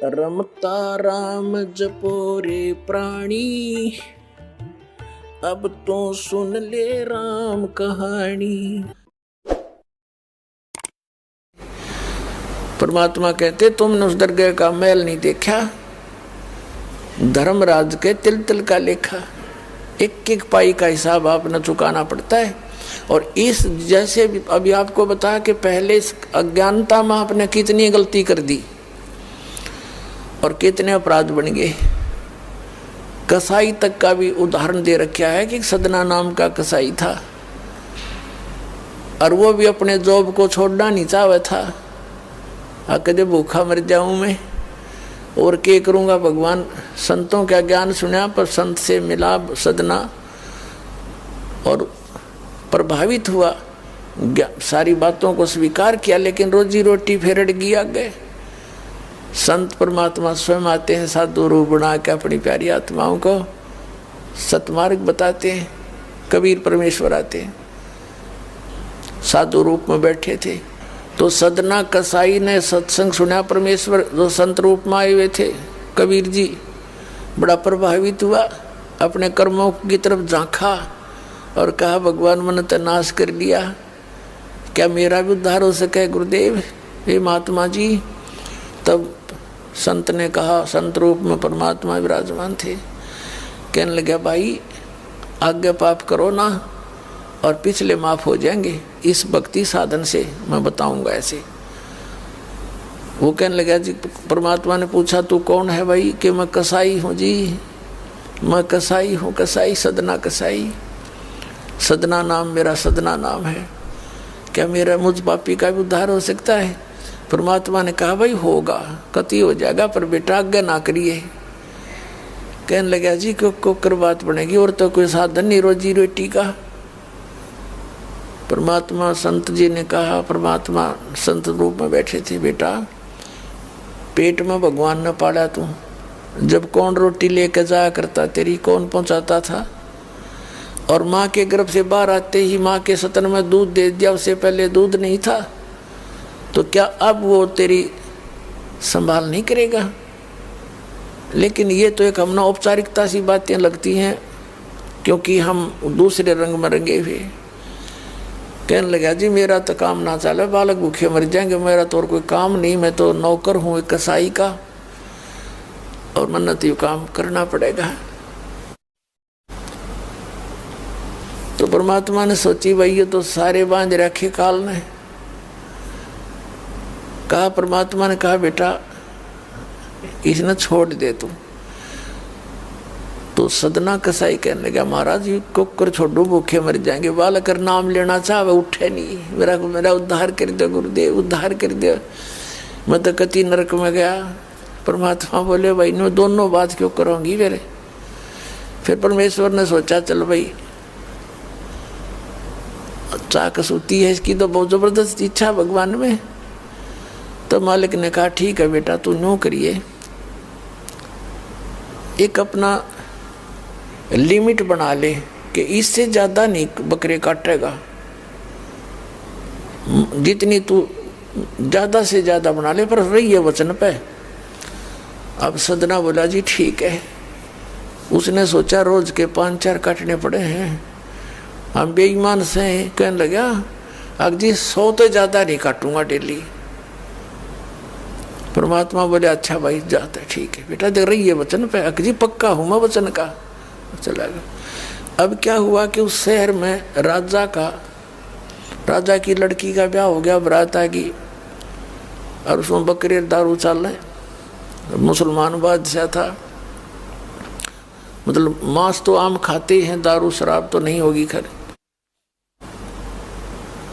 रमता राम जपो रे प्राणी, अब तो सुन ले राम कहानी। परमात्मा कहते तुमने उस दरगाह का मैल नहीं देखा, धर्मराज के तिल तिल का लेखा, एक एक पाई का हिसाब आपने चुकाना पड़ता है। और इस जैसे अभी आपको बताया कि पहले इस अज्ञानता में आपने कितनी गलती कर दी और कितने अपराध बन गए। कसाई तक का भी उदाहरण दे रखा है कि सदना नाम का कसाई था और वो भी अपने जॉब को छोड़ना नहीं चाहता था। कदे भूखा मर जाऊं मैं और क्या करूँगा। भगवान संतों का ज्ञान सुना पर संत से मिला सदना और प्रभावित हुआ, सारी बातों को स्वीकार किया, लेकिन रोजी रोटी फिर अड़ गई आगे। संत परमात्मा स्वयं आते हैं साधु रूप बना के अपनी प्यारी आत्माओं को सतमार्ग बताते हैं। कबीर परमेश्वर आते हैं, साधु रूप में बैठे थे तो सदना कसाई ने सत्संग सुना। परमेश्वर जो संत रूप में आए हुए थे कबीर जी, बड़ा प्रभावित हुआ, अपने कर्मों की तरफ झांका और कहा भगवान मैंने तो नाश कर लिया, क्या मेरा भी उद्धार हो सके गुरुदेव, हे महात्मा जी। तब संत ने कहा, संत रूप में परमात्मा विराजमान थे, कहने लगे भाई आगे पाप करो ना और पिछले माफ हो जाएंगे, इस भक्ति साधन से मैं बताऊंगा ऐसे। वो कहने लगा जी, परमात्मा ने पूछा तू कौन है भाई, कि मैं कसाई हूँ जी, मैं कसाई हूँ, कसाई सदना कसाई, सदना नाम मेरा सदना नाम है, क्या मेरा मुझ पापी का भी उद्धार हो सकता है। परमात्मा ने कहा भाई होगा, कति हो जाएगा, पर बेटा आज्ञा ना करिए। कहने लगा जी क्यों कर बात बनेगी, और तो कोई साधन नहीं रोजी रोटी का। परमात्मा संत जी ने कहा, परमात्मा संत रूप में बैठे थे, बेटा पेट में भगवान न पाला तू, जब कौन रोटी लेकर जाया करता तेरी, कौन पहुंचाता था। और माँ के गर्भ से बाहर आते ही माँ के सतन में दूध दे दिया, उससे पहले दूध नहीं था, तो क्या अब वो तेरी संभाल नहीं करेगा। लेकिन ये तो एक हमने औपचारिकता सी बातें लगती हैं, क्योंकि हम दूसरे रंग में रंगे हुए। कहने लगा जी मेरा तो काम ना चले, बालक भूखे मर जाएंगे, मेरा तो और कोई काम नहीं, मैं तो नौकर हूँ एक कसाई का और मन्नत यू काम करना पड़ेगा। तो परमात्मा ने सोची भाई ये तो सारे बांध रखे काल ने। कहा, परमात्मा ने कहा बेटा इसने छोड़ दे तू। तो सदना कसाई कहने लगा महाराज ये कुकर छोड़ो, भूखे मर जाएंगे, बालक कर नाम लेना चाहे उठे नहीं, मेरा उद्धार कर दो गुरुदेव, उद्धार कर दो, मैं तो कति नरक में गया। परमात्मा बोले भाई मैं दोनों बात क्यों करूँगी मेरे। फिर परमेश्वर ने सोचा चल भाई चाकस होती है इसकी तो बहुत जबरदस्त इच्छा भगवान में। तो मालिक ने कहा ठीक है बेटा तू नो करिए, एक अपना लिमिट बना ले कि इससे ज़्यादा नहीं बकरे काटेगा, जितनी तू ज़्यादा से ज़्यादा बना ले, पर रही है वचन पे। अब सदना बोला जी ठीक है। उसने सोचा रोज के 5-4 काटने पड़े हैं, हम बेईमान से हैं। कहने लगा अग जी 100 तो ज़्यादा नहीं काटूंगा डेली। परमात्मा बोले अच्छा भाई जाता है, ठीक है बेटा देख रही है वचन पे, अग जी पक्का हूँ मैं वचन का। चला गया। अब क्या हुआ कि उस शहर में राजा की लड़की का ब्याह हो गया, बारात आ गई और उसमें बकरे दारू चल रहे। मुसलमान बादशाह था, मतलब मांस तो आम खाते हैं, दारू शराब तो नहीं होगी खैर।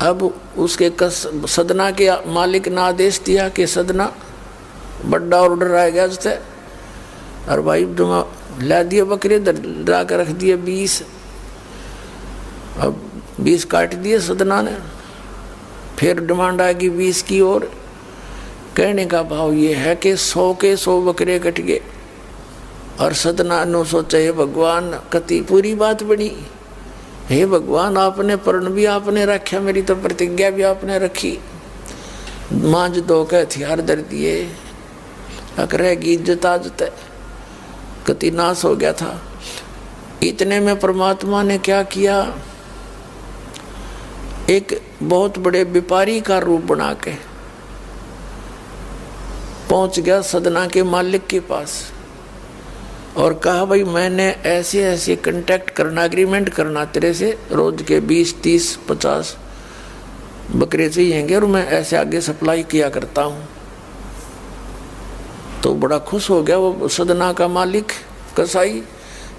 अब उसके सदना के मालिक ने आदेश दिया कि सदना बड़ा ऑर्डर आ गया उससे, और भाई ला दिए बकरे डरा कर रख दिए 20। अब 20 काट दिए सदना ने, फिर डिमांड आ गई 20 की और। कहने का भाव ये है कि 100 के 100 बकरे कट गए। और सदना ने सोचा हे भगवान कति पूरी बात बनी, हे भगवान आपने प्रण भी आपने रखा, मेरी तो प्रतिज्ञा भी आपने रखी। मांझ दो के हथियार धर दिए, रहेगी इज्जत आजत है, कति नाश हो गया था। इतने में परमात्मा ने क्या किया, एक बहुत बड़े व्यापारी का रूप बना के पहुंच गया सदना के मालिक के पास और कहा भाई मैंने ऐसे ऐसे कांटेक्ट करना, एग्रीमेंट करना तेरे से, रोज के 20, 30, 50 बकरे चाहिएंगे और मैं ऐसे आगे सप्लाई किया करता हूँ। तो बड़ा खुश हो गया वो सदना का मालिक कसाई,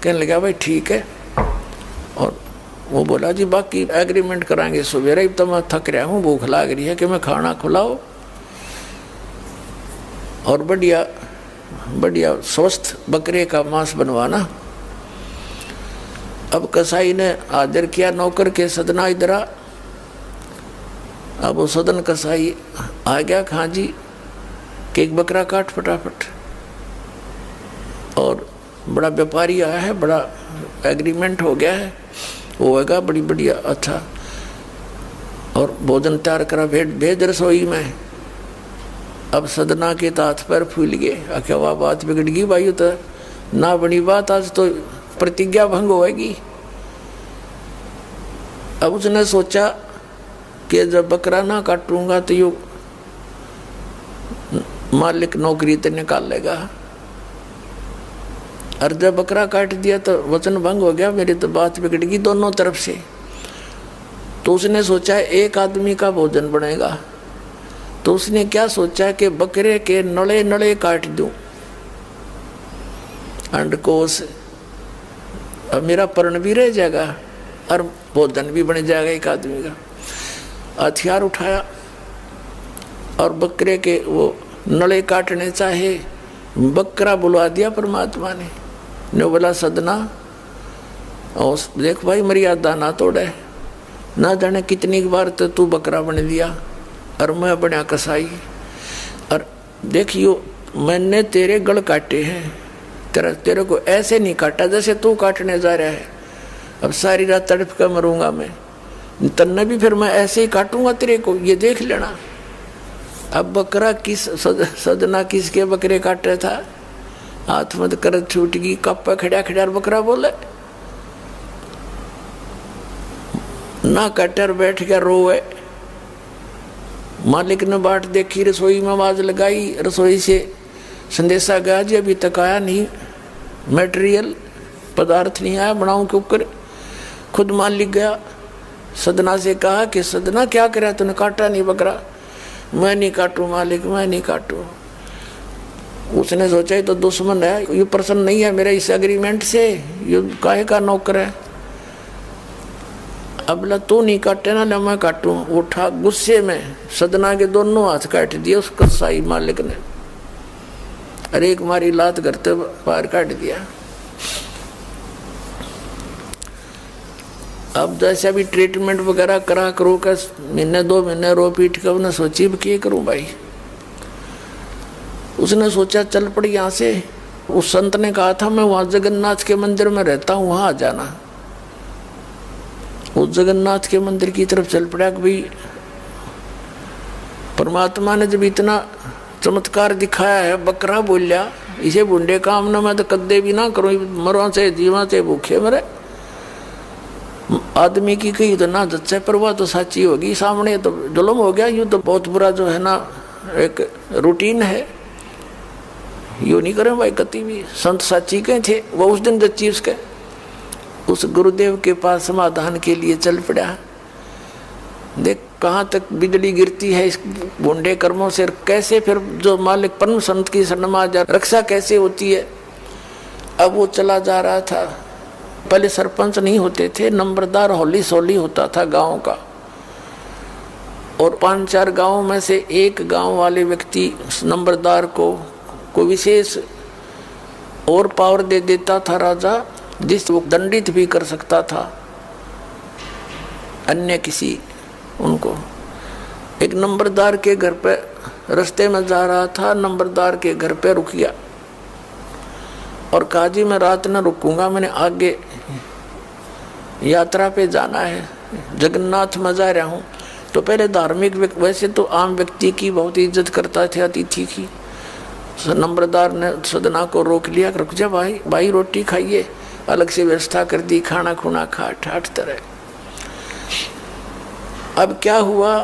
कहने लगा भाई ठीक है। और वो बोला जी बाकी एग्रीमेंट कराएंगे, सवेरे ही तो मैं थक रहा हूँ, भूख लग रही है कि मैं खाना खिलाओ और बढ़िया बढ़िया स्वस्थ बकरे का मांस बनवाना। अब कसाई ने आदर किया नौकर के, सदना इधर आ। अब वो सदन कसाई आ गया, खां जी कि एक बकरा काट फटाफट। और बड़ा व्यापारी आया है, बड़ा एग्रीमेंट हो गया है, वो होगा बड़ी बढ़िया अच्छा। और भोजन तैयार करा, भेज रसोई में। अब सदना के हाथ पैर फूल गए, आखिर वाह बात बिगड़ गई भाई, तो ना बनी बात, आज तो प्रतिज्ञा भंग होगी। अब उसने सोचा कि जब बकरा ना काटूंगा तो यू मालिक नौकरी तो निकाल लेगा, और जब बकरा काट दिया तो वचन भंग हो गया, मेरी तो बात बिगड़ गई दोनों तरफ से। तो उसने सोचा एक आदमी का भोजन बनेगा, तो उसने क्या सोचा कि बकरे के नड़े नड़े काट दूं, अंडकोश, अब मेरा पर्ण भी रह जाएगा और भोजन भी बन जाएगा एक आदमी का। हथियार उठाया और बकरे के वो नड़े काटने चाहे, बकरा बुलवा दिया परमात्मा ने बोला सदना और देख भाई मर्यादा ना तोड़े, ना जाने कितनी बार तो तू बकरा बन दिया और मैं बना कसाई। और देखियो मैंने तेरे गल काटे हैं, तेरे को ऐसे नहीं काटा जैसे तू काटने जा रहा है। अब सारी रात तड़प कर मरूंगा मैं, तन्ने भी फिर मैं ऐसे ही काटूंगा तेरे को, ये देख लेना। अब बकरा किस सदना किसके बकरे काट रहा था, हाथ मत कर छूट गई, कप खड़ा खड़ा बकरा बोले ना, कटर बैठ गया रोए। मालिक ने बाट देखी, रसोई में आवाज लगाई, रसोई से संदेशा गया जी अभी तक आया नहीं, मटेरियल पदार्थ नहीं आया, बनाऊं के ऊपर। खुद मालिक गया, सदना से कहा कि सदना क्या करा तूने, काटा नहीं बकरा। मैं नहीं काटू मालिक, मैं नहीं काटू। उसने सोचा ये तो दुश्मन है, ये प्रसन्न नहीं है मेरे इस एग्रीमेंट से, ये काहे का नौकर है। अब ला तू नहीं काटे ना, मैं काटू। उठा गुस्से में सदना के दोनों हाथ काट दिए उस कसाई मालिक ने, अरे एक मारी लात करते बाहर काट दिया। अब जैसे भी ट्रीटमेंट वगैरह करा करो का, महीने 2 महीने रो पीट कर उन्हें सोची क्या करूं भाई। उसने सोचा चल पड़ी यहाँ से। उस संत ने कहा था मैं वहां जगन्नाथ के मंदिर में रहता हूँ, वहां आ जाना। उस जगन्नाथ के मंदिर की तरफ चल पड़ा कि भाई परमात्मा ने जब इतना चमत्कार दिखाया है, बकरा बोलिया, इसे बुंडे काम ना मैं तो कदे भी ना करूं, मरवा से जीवा से भूखे मरे। आदमी की कही तो ना जच्चे पर वह तो सच्ची होगी, सामने तो जुल्म हो गया। यूँ तो बहुत बुरा जो है ना एक रूटीन है, यूँ नहीं करें भाई कति भी। संत साची के थे वो उस दिन जच्ची उसके, उस गुरुदेव के पास समाधान के लिए चल पड़ा। देख कहाँ तक बिजली गिरती है इस बुंडे कर्मों से, कैसे फिर जो मालिक परम संत की शरण में आ जा रक्षा कैसे होती है। अब वो चला जा रहा था, पहले सरपंच नहीं होते थे, नंबरदार होली सोली होता था गांव का, और 5-4 गांवों में से एक गांव वाले व्यक्ति नंबरदार को कोई विशेष और पावर दे देता था राजा, जिस वो दंडित भी कर सकता था अन्य किसी उनको। एक नंबरदार के घर पे रास्ते में जा रहा था, नंबरदार के घर पे रुक गया और कहा जी मैं रात न रुकूंगा, मैंने आगे यात्रा पे जाना है, जगन्नाथ में जा रहा हूँ। तो पहले धार्मिक वैसे तो आम व्यक्ति की बहुत इज्जत करता थे, अतिथि की, नंबरदार ने सदना को रोक लिया, रुक जा भाई, भाई रोटी खाइए, अलग से व्यवस्था कर दी, खाना खुना खा ठाठ तरह। अब क्या हुआ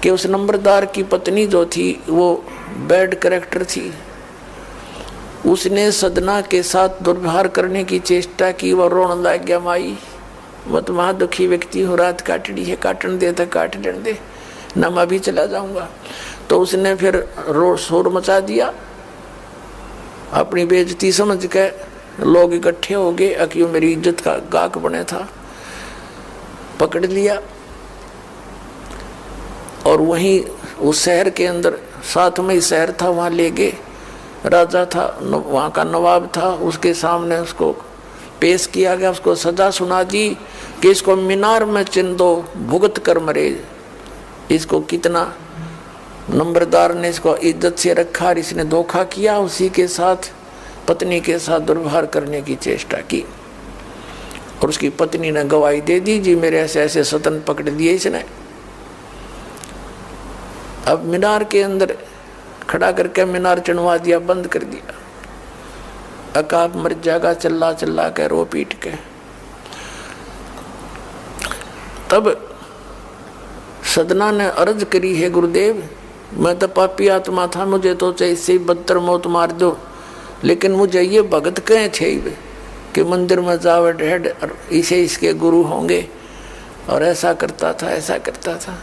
कि उस नंबरदार की पत्नी जो थी वो बैड कैरेक्टर थी, उसने सदना के साथ दुर्व्यवहार करने की चेष्टा की। वह रोने लग गया, माई मत महा दुखी व्यक्ति हो, रात काटनी है, काटन दे तो काट लेने दे, न मैं भी चला जाऊंगा। तो उसने फिर शोर मचा दिया, अपनी बेइज्जती समझ के लोग इकट्ठे हो गए, अक्यों मेरी इज्जत का गाक बने था, पकड़ लिया और वहीं उस शहर के अंदर, साथ में ही शहर था, वहाँ ले गए। राजा था, वहाँ का नवाब था, उसके सामने उसको पेश किया गया, उसको सजा सुना दी कि इसको मीनार में चिन दो, भुगत कर मरे। इसको कितना नंबरदार ने इसको इज्जत से रखा और इसने धोखा किया, उसी के साथ पत्नी के साथ दुर्व्यवहार करने की चेष्टा की। और उसकी पत्नी ने गवाही दे दी, जी मेरे ऐसे ऐसे सतन पकड़ दिए इसने। अब मीनार के अंदर खड़ा करके मीनार चढ़वा दिया, बंद कर दिया। अकाब मर जाएगा चिल्ला चिल्ला के, रो पीट के। तब सदना ने अर्ज करी, है गुरुदेव मैं तो पापी आत्मा था, मुझे तो चाहे इससे बदतर मौत मार दो, लेकिन मुझे ये भगत कहे थे कि मंदिर में जावे ढेड और इसे इसके गुरु होंगे, और ऐसा करता था ऐसा करता था।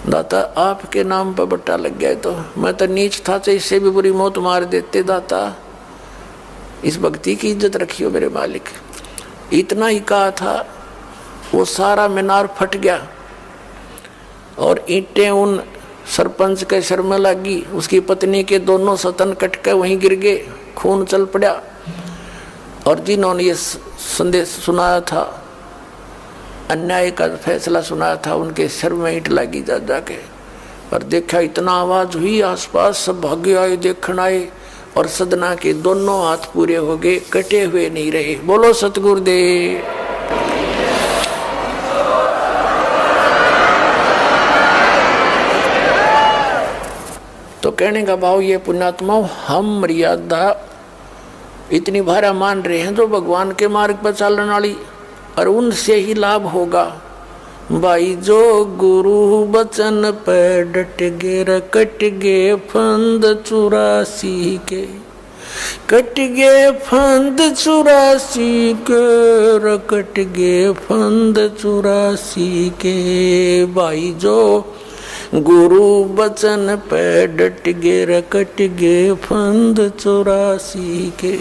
दाता आपके नाम पर बट्टा लग गया, तो मैं तो नीच था, तो इससे भी बुरी मौत मार देते। दाता इस भक्ति की इज्जत रखियो मेरे मालिक। इतना ही कहा था, वो सारा मीनार फट गया और ईंटें उन सरपंच के सर में लगी। उसकी पत्नी के दोनों सतन कट के वहीं गिर गए, खून चल पड़ा। और जिन्होंने ये संदेश सुनाया था, अन्याय का फैसला सुनाया था, उनके सर में ईंट लगी जा जाके। और देखा इतना आवाज हुई, आसपास सब भागे आए, देखने आए, और सदना के दोनों हाथ पूरे हो गए, कटे हुए नहीं रहे। बोलो सतगुरुदेव। तो कहने का भाव ये पुण्यात्माओं, हम मर्यादा इतनी भारा मान रहे हैं जो भगवान के मार्ग पर चलने वाली, और उनसे ही लाभ होगा। भाई जो गुरु बचन पे डट गे, कट गे फंद 84 के, कट गे फंद 84 के, कट गे फंद 84 के। भाई जो गुरु बचन पे डट गे, कट गे फंद 84 के।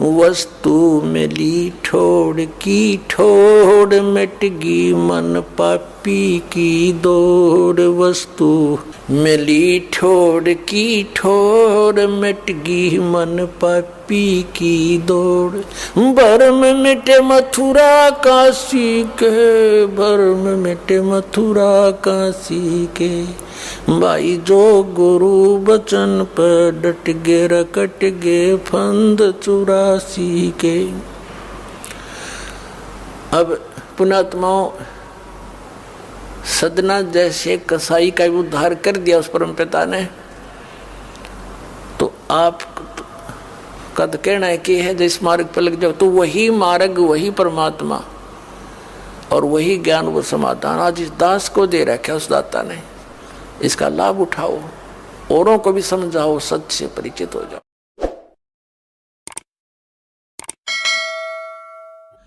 वस्तु मिली ठोड़ की ठोड़, मिट गी मन पापी की दौड़। वस्तु मिली ठोड़ की ठोड़, मिट गी मन पापी की दौड़। भरम मिटे मथुरा काशी के, भरम मिटे मथुरा काशी के। भाई जो गुरु बचन पर डट गे, कट गे फंद 84 के। अब पुण्यात्माओं, सदना जैसे कसाई का उद्धार कर दिया उस परम पिता ने, तो आप का तो कहना है कि है जिस मार्ग पर लग जाओ, तो वही मार्ग, वही परमात्मा और वही ज्ञान, वो समाधान आज इस दास को दे रखा है उस दाता ने। इसका लाभ उठाओ, औरों को भी समझाओ, सत्य से परिचित हो जाओ।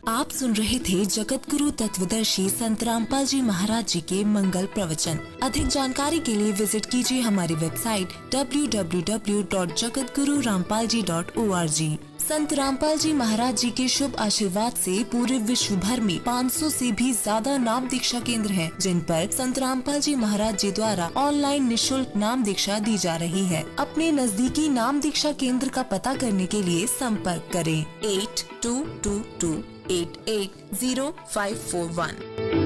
आप सुन रहे थे जगत गुरु तत्वदर्शी संत रामपाल जी महाराज जी के मंगल प्रवचन। अधिक जानकारी के लिए विजिट कीजिए हमारी वेबसाइट www.jagatgururampalji.org। संत रामपाल जी महाराज जी के शुभ आशीर्वाद से पूरे विश्व भर में 500 से भी ज्यादा नाम दीक्षा केंद्र हैं, जिन पर संत रामपाल जी महाराज जी द्वारा ऑनलाइन निशुल्क नाम दीक्षा दी जा रही है। अपने नजदीकी नाम दीक्षा केंद्र का पता करने के लिए संपर्क करें 8222880541।